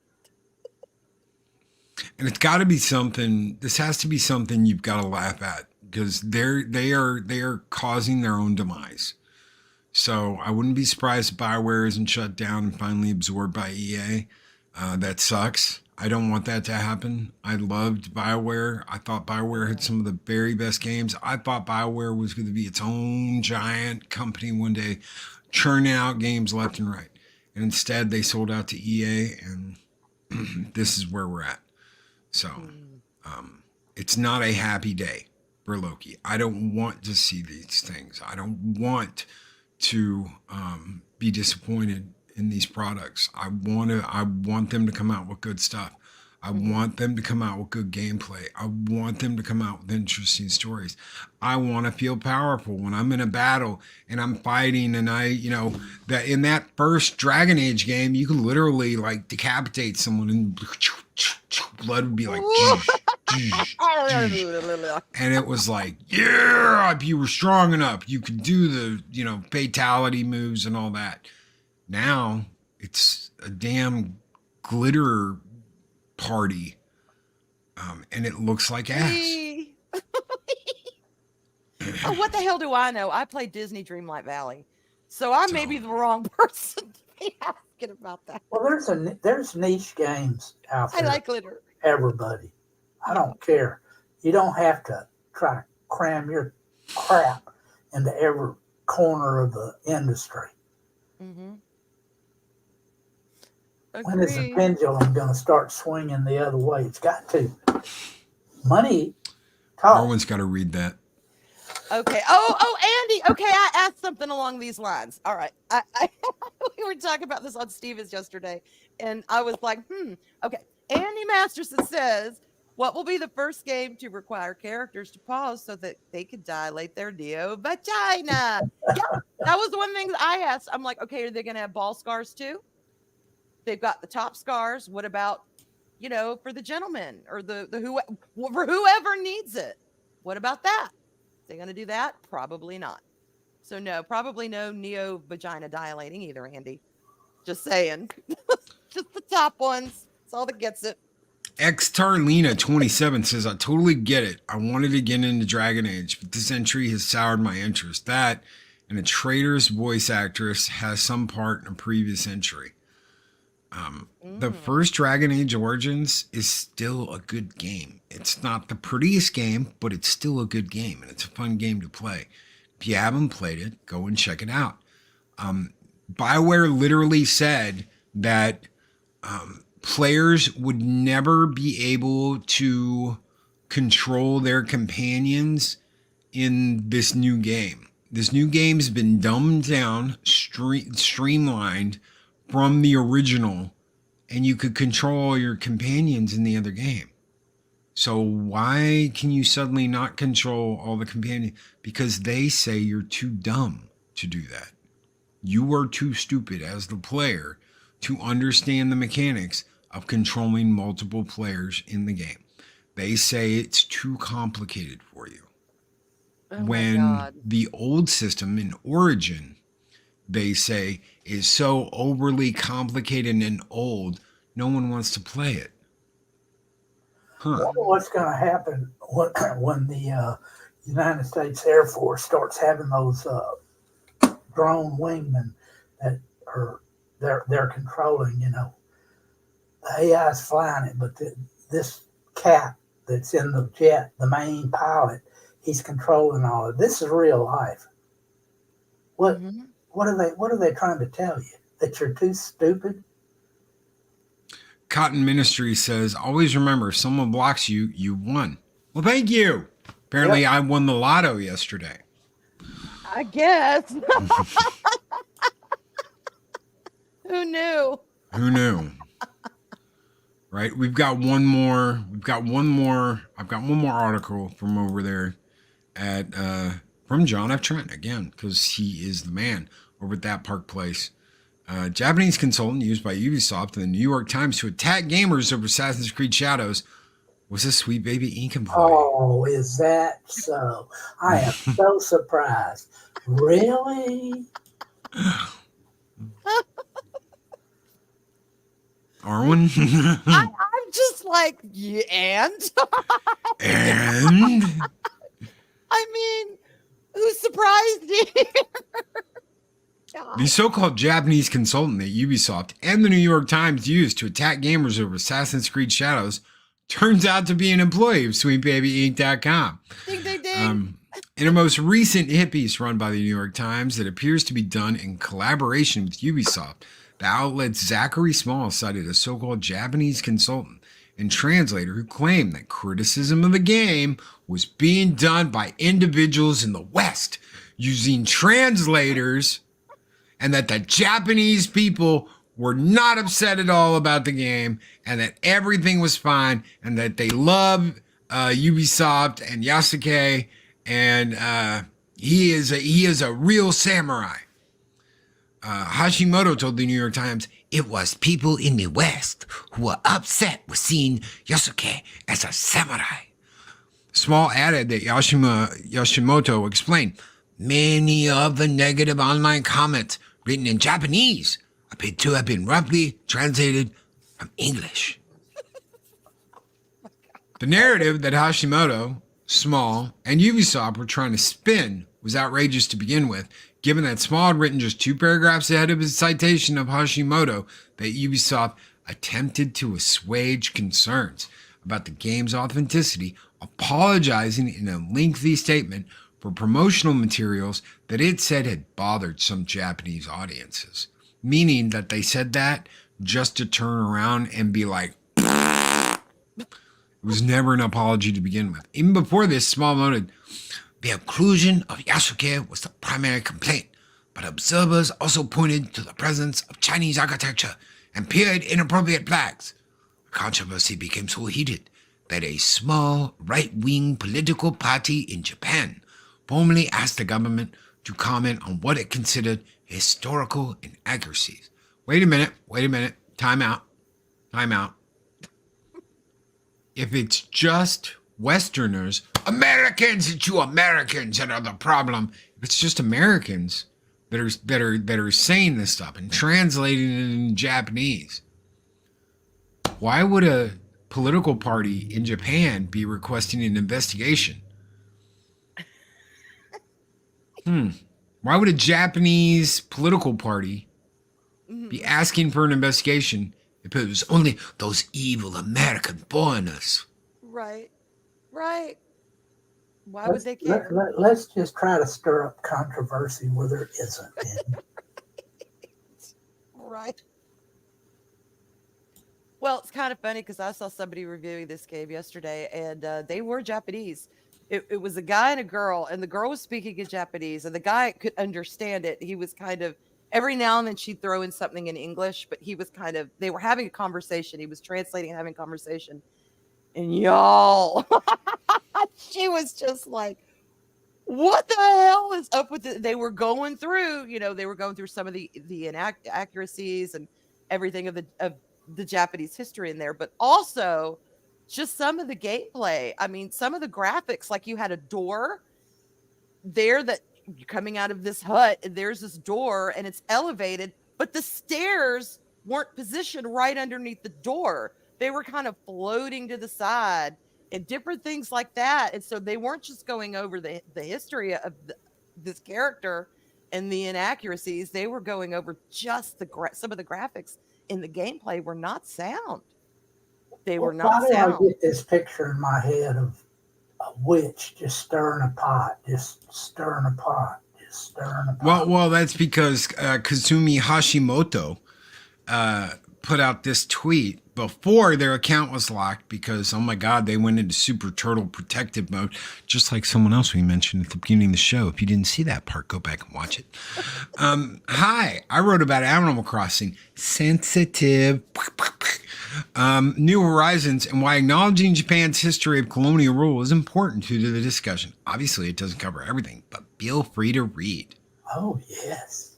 And it's got to be something. This has to be something you've got to laugh at, because they are causing their own demise. So I wouldn't be surprised if BioWare isn't shut down and finally absorbed by EA. That sucks. I don't want that to happen. I loved BioWare. I thought BioWare had some of the very best games. I thought BioWare was going to be its own giant company one day, churning out games left and right. And instead, they sold out to EA, and this is where we're at. So it's not a happy day for Loki. I don't want to see these things. I don't want to be disappointed in these products. I want them to come out with good stuff. I want them to come out with good gameplay. I want them to come out with interesting stories. I want to feel powerful when I'm in a battle and I'm fighting, and that in that first Dragon Age game, you could literally like decapitate someone and blood would be like and it was like, yeah, if you were strong enough, you could do the, fatality moves and all that. Now it's a damn glitter party, and it looks like ass. Oh, what the hell do I know? I played Disney Dreamlight Valley, so I may be the wrong person to be asking about that. Well, there's niche games out there. I like glitter. Everybody, I don't care. You don't have to try to cram your crap into every corner of the industry. Mm-hmm. When is the pendulum going to start swinging the other way? It's got to. Money talks. Everyone's got to read that. Okay. Oh, Andy. Okay, I asked something along these lines. All right. We were talking about this on Stevens yesterday, and I was like, okay. Andy Masterson says, what will be the first game to require characters to pause so that they could dilate their neo vagina? Yeah, that was one thing that I asked. I'm like, okay, are they going to have ball scars too? They've got the top scars. What about, for the gentleman or for whoever needs it? What about that? Are they going to do that? Probably not. So no, probably no neo vagina dilating either, Andy. Just saying. Just the top ones. That's all that gets it. Xtarlina27 says, I totally get it. I wanted to get into Dragon Age, but this entry has soured my interest. That and a traitorous voice actress has some part in a previous entry. The first Dragon Age Origins is still a good game. It's not the prettiest game, but it's still a good game, and it's a fun game to play. If you haven't played it, go and check it out. BioWare literally said that players would never be able to control their companions in this new game. This new game's been dumbed down, streamlined from the original, and you could control your companions in the other game. So why can you suddenly not control all the companions? Because they say you're too dumb to do that. You are too stupid as the player to understand the mechanics of controlling multiple players in the game. They say it's too complicated for you. Oh When the old system in Origin, they say, is so overly complicated and old, no one wants to play it. What's going to happen when the United States Air Force starts having those drone wingmen that are they're controlling? You know, the AI's flying it, but this cap that's in the jet, the main pilot, he's controlling all of it. This is real life. What are they trying to tell you? That you're too stupid? Cotton Ministry says, always remember, if someone blocks you, you won. Well, thank you. Apparently, I won the lotto yesterday. I guess. Who knew? Who knew? Right? I've got one more article from over there from John F. Trent, again, because he is the man over at that Park Place. Japanese consultant used by Ubisoft and the New York Times to attack gamers over Assassin's Creed Shadows was a Sweet Baby Inc. employee. Oh, is that so? I am so surprised. Really? Arwen? I'm just like, yeah, and? And? I mean, who's surprised here? The so-called Japanese consultant that Ubisoft and the New York Times used to attack gamers over Assassin's Creed Shadows turns out to be an employee of SweetBabyInc.com. Ding, ding, ding. In a most recent hit piece run by the New York Times that appears to be done in collaboration with Ubisoft, the outlet's Zachary Small cited a so-called Japanese consultant and translator who claimed that criticism of the game was being done by individuals in the West using translators, and that the Japanese people were not upset at all about the game, and that everything was fine, and that they love Ubisoft and Yasuke, and he is a real samurai. Hashimoto told the New York Times, it was people in the West who were upset with seeing Yasuke as a samurai. Small added that Yoshimoto explained, many of the negative online comments written in Japanese appear to have been roughly translated from English. The narrative that Hashimoto, Small, and Ubisoft were trying to spin was outrageous to begin with, given that Small had written just 2 paragraphs ahead of his citation of Hashimoto that Ubisoft attempted to assuage concerns about the game's authenticity, apologizing in a lengthy statement for promotional materials that it said had bothered some Japanese audiences. Meaning that they said that just to turn around and be like, it was never an apology to begin with. Even before this, Small noted, the inclusion of Yasuke was the primary complaint, but observers also pointed to the presence of Chinese architecture and peered inappropriate flags. The controversy became so heated that a small right-wing political party in Japan formally asked the government to comment on what it considered historical inaccuracies. Wait a minute. Time out. If it's just Westerners, Americans, it's you Americans that are the problem, It's just Americans that are saying this stuff and translating it in Japanese. Why would a political party in Japan be requesting an investigation? Why would a Japanese political party be asking for an investigation if it was only those evil American foreigners? Right. Right. Why would they care? Let's just try to stir up controversy where there isn't any. Right. Well, it's kind of funny because I saw somebody reviewing this game yesterday, and they were Japanese. It was a guy and a girl, and the girl was speaking in Japanese, and the guy could understand it. He was kind of every now and then she'd throw in something in English, but he was kind of they were having a conversation. He was translating and having a conversation, and y'all, she was just like, "What the hell is up with it?" They were going through, they were going through some of the inaccuracies and everything of the Japanese history in there, but also just some of the gameplay. I mean, some of the graphics, like you had a door there that you're coming out of this hut, and there's this door and it's elevated, but the stairs weren't positioned right underneath the door. They were kind of floating to the side and different things like that. And so they weren't just going over the history of this character and the inaccuracies. They were going over just some of the graphics in the gameplay were not sound. They were not Why do sound. I get this picture in my head of a witch just stirring a pot, just stirring a pot, just stirring a pot? Well, that's because Kazumi Hashimoto put out this tweet before their account was locked because, oh my God, they went into Super Turtle protective mode, just like someone else we mentioned at the beginning of the show. If you didn't see that part, go back and watch it. Hi, I wrote about Animal Crossing. Sensitive. New Horizons and why acknowledging Japan's history of colonial rule is important to the discussion. Obviously, it doesn't cover everything, but feel free to read. Oh, yes.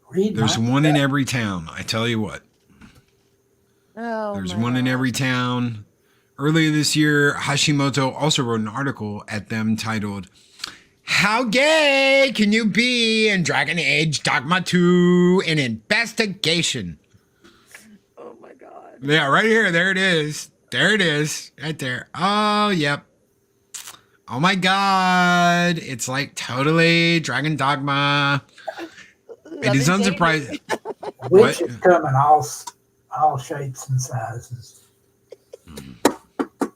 Read There's one in every town, I tell you what. Oh, There's my one in God. every town. Earlier this year, Hashimoto also wrote an article at them titled, "How Gay Can You Be in Dragon Age Dogma 2? An Investigation." Oh my God. Yeah, right here. There it is. There it is. Right there. Oh, yep. Oh my God. It's like totally Dragon Dogma. It is unsurprising. Witches come in all shapes and sizes. It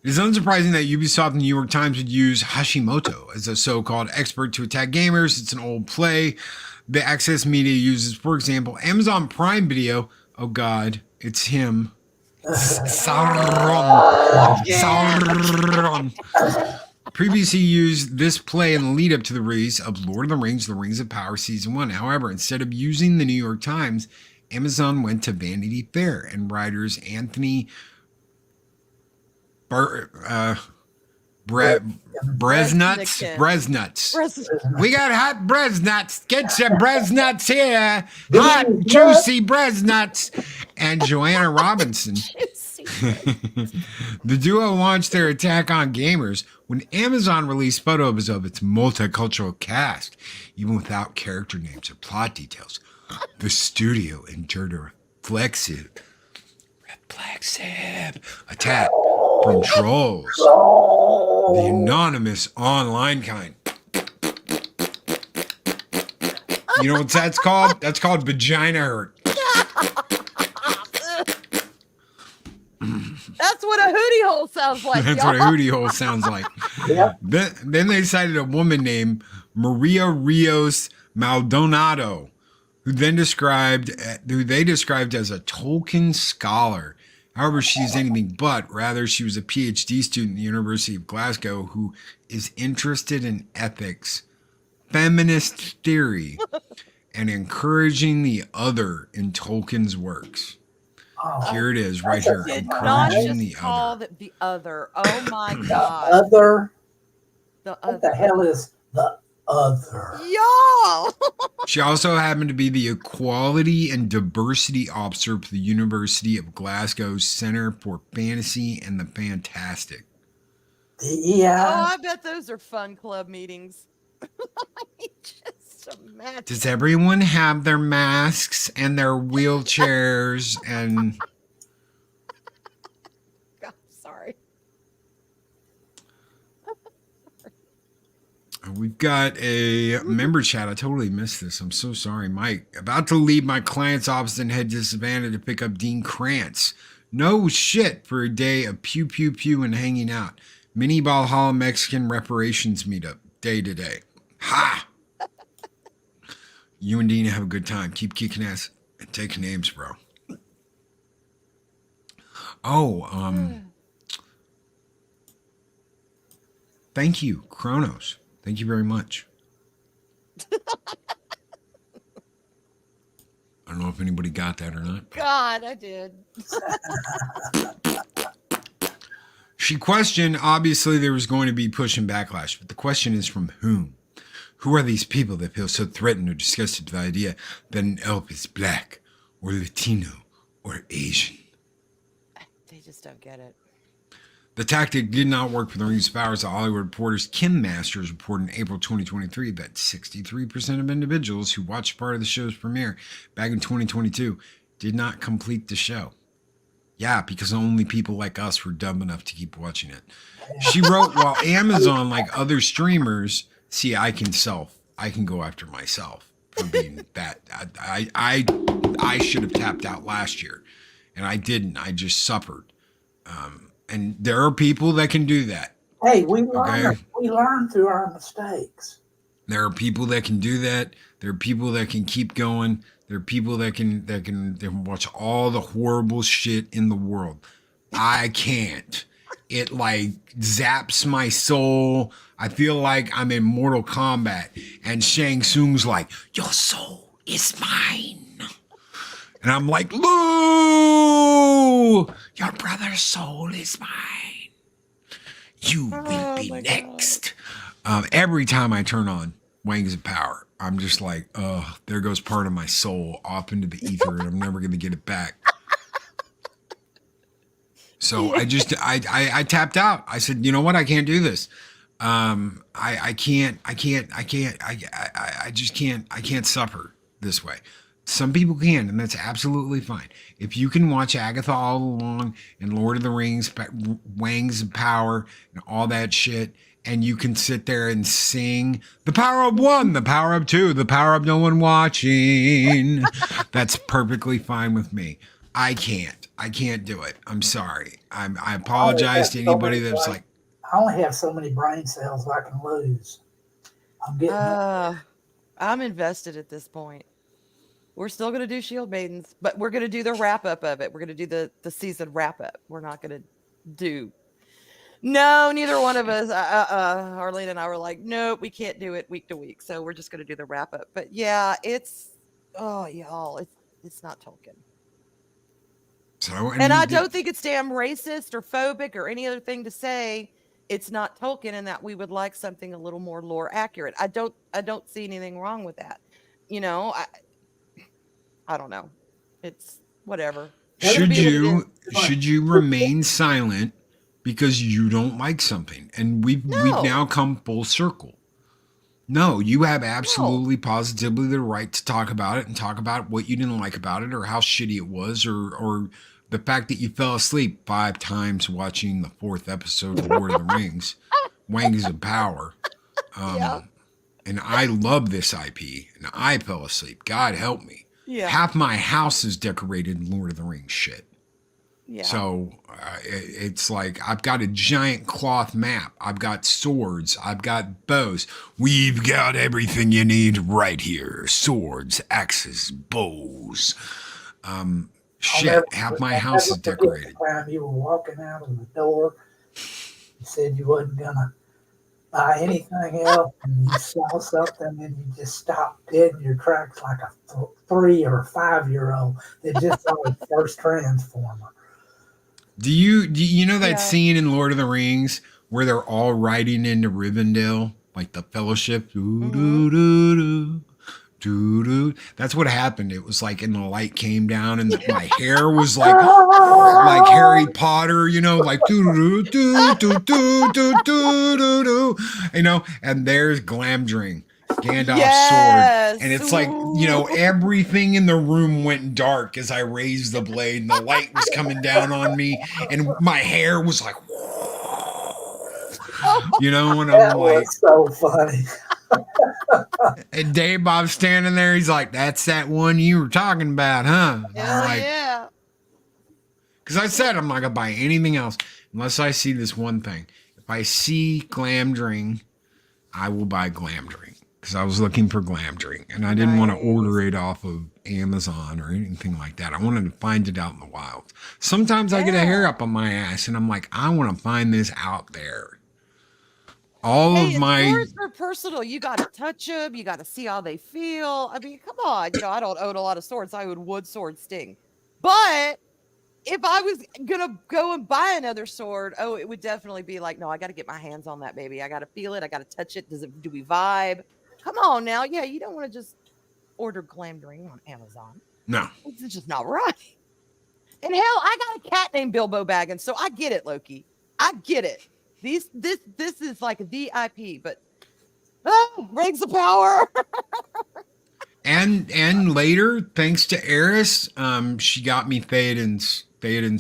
is unsurprising that Ubisoft and the New York Times would use Hashimoto as a so-called expert to attack gamers. It's an old play the Access Media uses. For example, Amazon Prime Video. Oh God, it's him. Sauron. Previously used this play in the lead up to the release of Lord of the Rings of Power Season 1. However, instead of using the New York Times, Amazon went to Vanity Fair and writers Anthony Bresnuts. We got hot Bresnuts. Get your Bresnuts here. Hot, juicy Bresnuts. And Joanna Robinson. The duo launched their attack on gamers when Amazon released photos of its multicultural cast, even without character names or plot details. The studio endured a reflexive attack from trolls, the anonymous online kind. You know what that's called? That's called vagina hurt. That's what a hootie hole sounds like. That's what a hootie hole sounds like. Yep. Then they cited a woman named Maria Rios Maldonado, who they described as a Tolkien scholar. However, she's anything but. Rather, she was a PhD student at the University of Glasgow who is interested in ethics, feminist theory, and encouraging the other in Tolkien's works. Oh, Here it is, right here. Did not Encouraging just the call other. the other. Oh my God. other. The What the other. hell is the other? Y'all. She also happened to be the Equality and Diversity Officer for the University of Glasgow's Center for Fantasy and the Fantastic. The Oh, EI. I bet those are fun club meetings. Just imagine. Does everyone have their masks and their wheelchairs and God, sorry. we've got a member chat. I totally missed this. I'm so sorry, Mike. About to leave my client's office and head to Savannah to pick up Dean Krantz. No shit for a day of pew pew pew and hanging out. Mini Valhalla Mexican reparations meetup day to day. Ha! You and Dean have a good time. Keep kicking ass and taking names, bro. Oh, thank you, Kronos. Thank you very much. I don't know if anybody got that or not. God, I did. She questioned, obviously there was going to be push and backlash, but the question is from whom? Who are these people that feel so threatened or disgusted with the idea that an elf is black or Latino or Asian? They just don't get it. The tactic did not work for the Rings of Power. The Hollywood Reporter's Kim Masters reported in April 2023 that 63% of individuals who watched part of the show's premiere back in 2022 did not complete the show. Yeah, because only people like us were dumb enough to keep watching it. She wrote, while Amazon, like other streamers, see, I can go after myself for being that. I should have tapped out last year, and I didn't. I just suffered. And there are people that can do that. Hey, we learn through our mistakes. There are people that can do that. There are people that can keep going. There are people that can watch all the horrible shit in the world. I can't. It like zaps my soul. I feel like I'm in Mortal Kombat and Shang Tsung's like, your soul is mine. And I'm like, Lou, your brother's soul is mine. You will be next. Every time I turn on Wings of Power, I'm just like, oh, there goes part of my soul off into the ether and I'm never going to get it back. So I tapped out. I said, you know what? I can't do this. I can't suffer this way. Some people can, and that's absolutely fine. If you can watch Agatha all along and Lord of the Rings, Wings of Power, and all that shit, and you can sit there and sing the power of one, the power of two, the power of no one watching, that's perfectly fine with me. I can't do it. I'm sorry. I apologize to anybody that's like, I only have so many brain cells I can lose. I'm invested at this point. We're still going to do Shield Maidens, but we're going to do the wrap up of it. We're going to do the season wrap up. We're not going to do. No, neither one of us. Arlene and I were like, nope, we can't do it week to week. So we're just going to do the wrap up. But yeah, it's not Tolkien. So, and I don't think it's damn racist or phobic or any other thing to say it's not Tolkien and that we would like something a little more lore accurate. I don't see anything wrong with that. You know, I don't know. It's whatever. Should you remain silent because you don't like something? And we've now come full circle. No, you have absolutely positively the right to talk about it and talk about what you didn't like about it or how shitty it was or the fact that you fell asleep 5 times watching the 4th episode of Lord of the Rings, Wings of Power. And I love this IP and I fell asleep. God help me. Yeah. Half my house is decorated in Lord of the Rings shit. Yeah. So it's like I've got a giant cloth map. I've got swords. I've got bows. We've got everything you need right here. Swords, axes, bows. Half my house is decorated. The time you were walking out of the door, you said you wasn't gonna buy anything else, and you saw something, and you just stopped dead in your tracks like a 3 or 5-year-old that just saw his first Transformer. Do you know that scene in Lord of the Rings where they're all riding into Rivendell, like the Fellowship? doo-doo. That's what happened. It was like, and the light came down, and my hair was like Harry Potter, you know, like doo doo doo doo doo doo doo doo, you know. And there's Glamdring, Gandalf's Yes. sword, and it's like, you know, everything in the room went dark as I raised the blade, and the light was coming down on me, and my hair was like, you know, and That I'm like, was so funny. and Dave Bob's standing there. He's like, "That's that one you were talking about, huh?" And Hell I'm like, yeah. because I said I'm not gonna buy anything else unless I see this one thing. If I see Glamdring, I will buy Glamdring because I was looking for Glamdring and I didn't want to order it off of Amazon or anything like that. I wanted to find it out in the wild. Sometimes I get a hair up on my ass and I'm like, I want to find this out there. All Hey, of my swords are personal. You got to touch them. You got to see how they feel. I mean, come on. You know, I don't own a lot of swords. I own wood sword Sting. But if I was going to go and buy another sword, oh, it would definitely be like, no, I got to get my hands on that baby. I got to feel it. I got to touch it. Do we vibe? Come on now. Yeah, you don't want to just order Glamdring on Amazon. no. It's just not right. And hell, I got a cat named Bilbo Baggins, so I get it, Loki. I get it. This is like a VIP, but rings of power. And later, thanks to Eris, she got me Theoden's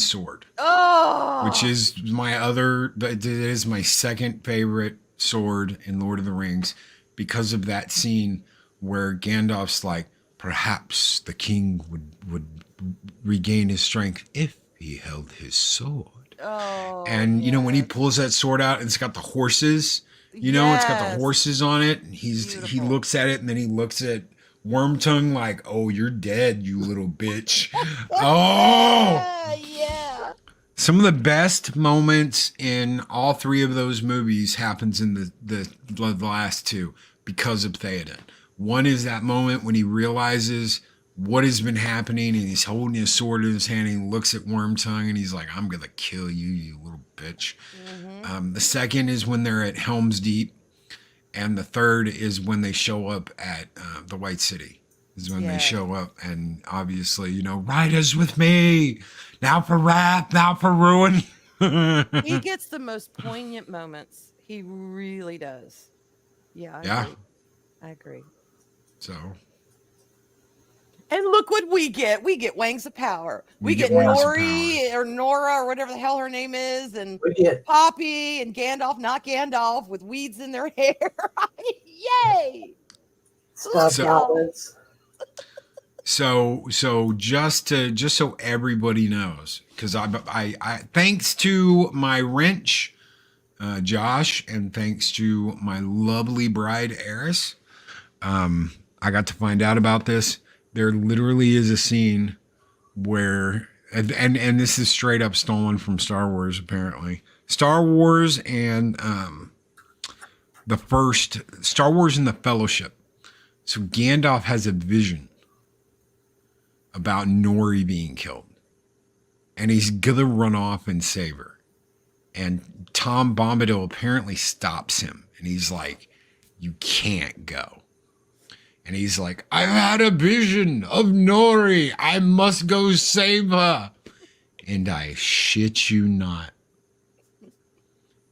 sword. Oh, Which is it is my second favorite sword in Lord of the Rings because of that scene where Gandalf's like, perhaps the king would regain his strength if he held his sword. Oh, and you know, when he pulls that sword out and it's got the horses, you know, it's got the horses on it, and he Beautiful. looks at it and then he looks at Wormtongue like, oh, you're dead, you little bitch. Oh, yeah. some of the best moments in all three of those movies happens in the last two because of Theoden. One is that moment when he realizes what has been happening and he's holding his sword in his hand and he looks at Wormtongue and he's like, I'm gonna kill you, you little bitch. The second is when they're at Helm's Deep, and the third is when they show up at the White City. Is when they show up, and obviously, you know, ride us with me, now for wrath, now for ruin. He gets the most poignant moments. He really does. Yeah. I agree. So. And look what we get. We get Wings of Power. We get Wings of Nori or Nora or whatever the hell her name is. And We get Poppy and Gandalf, not Gandalf, with weeds in their hair. Yay! stuff comments. So just so everybody knows, because I thanks to my wrench, Josh, and thanks to my lovely bride Eris, I got to find out about this. There literally is a scene where, and this is straight up stolen from Star Wars, apparently. Star Wars and the first Star Wars and the Fellowship. So Gandalf has a vision about Nori being killed, and he's gonna run off and save her. And Tom Bombadil apparently stops him, and he's like, "You can't go." And he's like, I've had a vision of Nori. I must go save her. And I shit you not.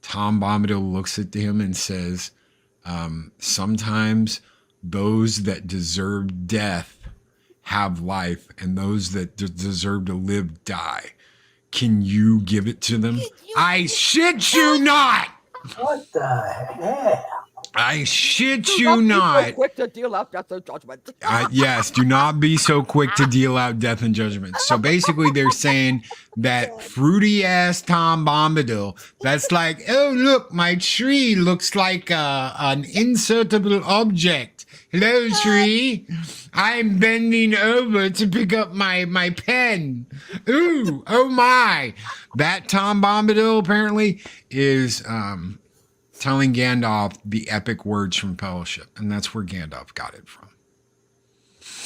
Tom Bombadil looks at him and says, sometimes those that deserve death have life, and those that deserve to live die. Can you give it to them? I shit you not. What the hell? I shit you not. So quick to deal out death and judgment. Yes, do not be so quick to deal out death and judgment. So basically, they're saying that fruity ass Tom Bombadil, that's like, oh, look, my tree looks like an insertable object. Hello, tree. I'm bending over to pick up my pen. Ooh, oh my. That Tom Bombadil apparently is telling Gandalf the epic words from Fellowship, and that's where Gandalf got it from.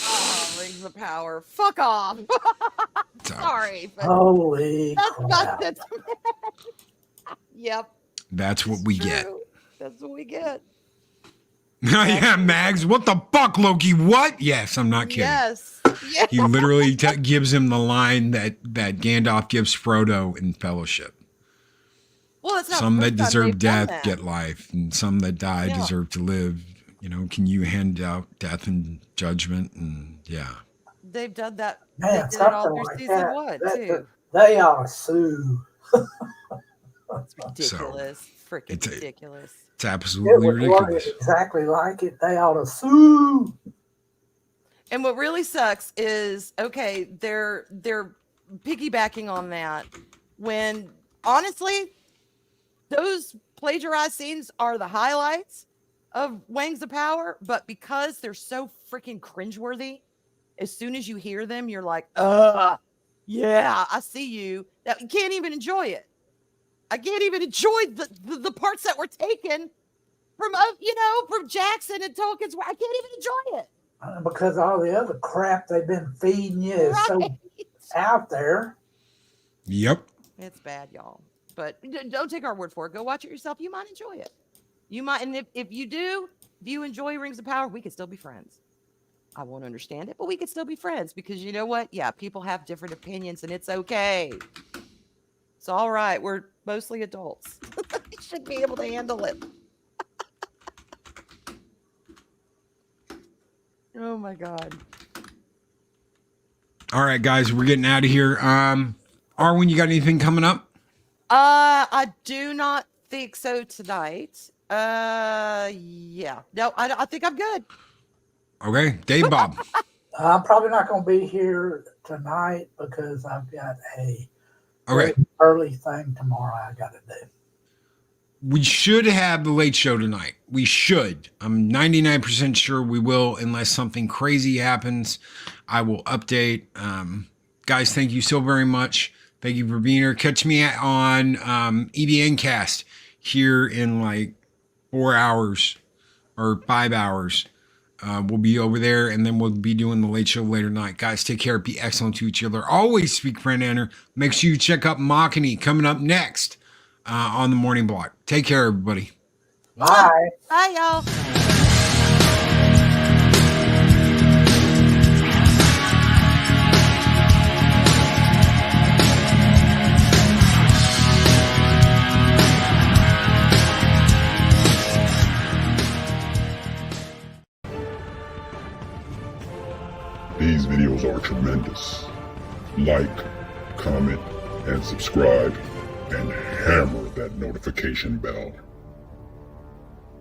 Oh, Rings of Power. Fuck off. So, Sorry. But Holy crap. that's Yep. that's what we get. True. That's what we get. Yeah, Mags. What the fuck, Loki? What? Yes, I'm not kidding. Yes. Yeah. He literally gives him the line that Gandalf gives Frodo in Fellowship. Well, it's not Some the that first time deserve they've done death that. get life, and some that die Yeah. deserve to live. You know, can you hand out death and judgment? And yeah. They've done that. Man, They did it something all through like season that. 1 That- too. They ought to sue. It's ridiculous. Freaking it's ridiculous. It's It absolutely was worded ridiculous. exactly like it. They ought to sue. And what really sucks is, okay, they're piggybacking on that when honestly, those plagiarized scenes are the highlights of Wings of Power, but because they're so freaking cringeworthy, as soon as you hear them, you're like, yeah, I see you. That you can't even enjoy it. I can't even enjoy the parts that were taken from from Jackson and Tolkien's. I can't even enjoy it. Because all the other crap they've been feeding you is so Right. out there. Yep. It's bad, y'all. But don't take our word for it. Go watch it yourself. You might enjoy it. You might, and if you enjoy Rings of Power, we could still be friends. I won't understand it, but we could still be friends because you know what? Yeah, people have different opinions, and it's okay. It's all right. We're mostly adults. We should be able to handle it. Oh my God. All right, guys, we're getting out of here. Arwen, you got anything coming up? I do not think so tonight. Yeah. No, I think I'm good. Okay, Dave Bob. I'm probably not going to be here tonight because I've got a Okay. early thing tomorrow I got to do. We should have the late show tonight. We should. I'm 99% sure we will, unless something crazy happens. I will update. Guys, thank you so very much. Thank you for being here. Catch me on EBN Cast here in like 4 hours or 5 hours. We'll be over there, and then we'll be doing the late show later tonight. Guys, take care. Be excellent to each other. Always speak friend enter. Make sure you check out Machini coming up next on the morning block. Take care, everybody. Bye. Bye, y'all. These videos are tremendous. Like, comment, and subscribe, and hammer that notification bell.